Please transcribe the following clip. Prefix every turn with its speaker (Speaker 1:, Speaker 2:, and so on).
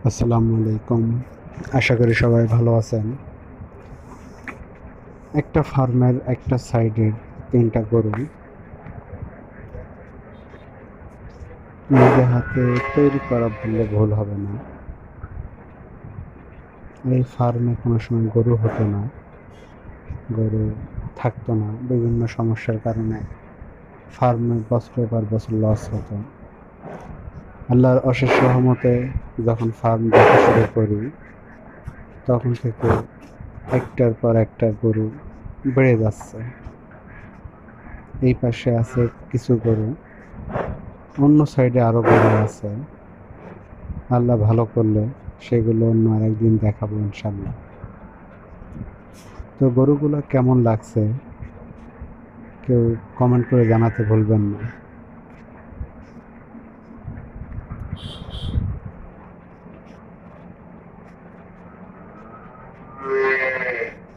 Speaker 1: আসসালামু আলাইকুম। আশা করি সবাই ভালো আছেন। একটা ফার্মের একটা সাইডের ৩টা গরু নিজে হাতে তৈরি করা বললে ভুল হবে না। এই ফার্মে কোনো সময় গরু হতো না, গরু থাকতো না। বিভিন্ন সমস্যার কারণে ফার্মে বছরের পর বছর লস হতো। আল্লাহর অশেষ রহমতে যখন ফার্ম দেখা শুরু করি, তখন থেকে একটার পর একটা গরু বেড়ে যাচ্ছে। এই পাশে আছে কিছু গরু, অন্য সাইডে আরো গরু আছে। আল্লাহ ভালো করলে সেগুলো অন্য আরেকদিন দেখাবো ইনশাল্লাহ। তো গরুগুলো কেমন লাগছে কেউ কমেন্ট করে জানাতে ভুলবেন না।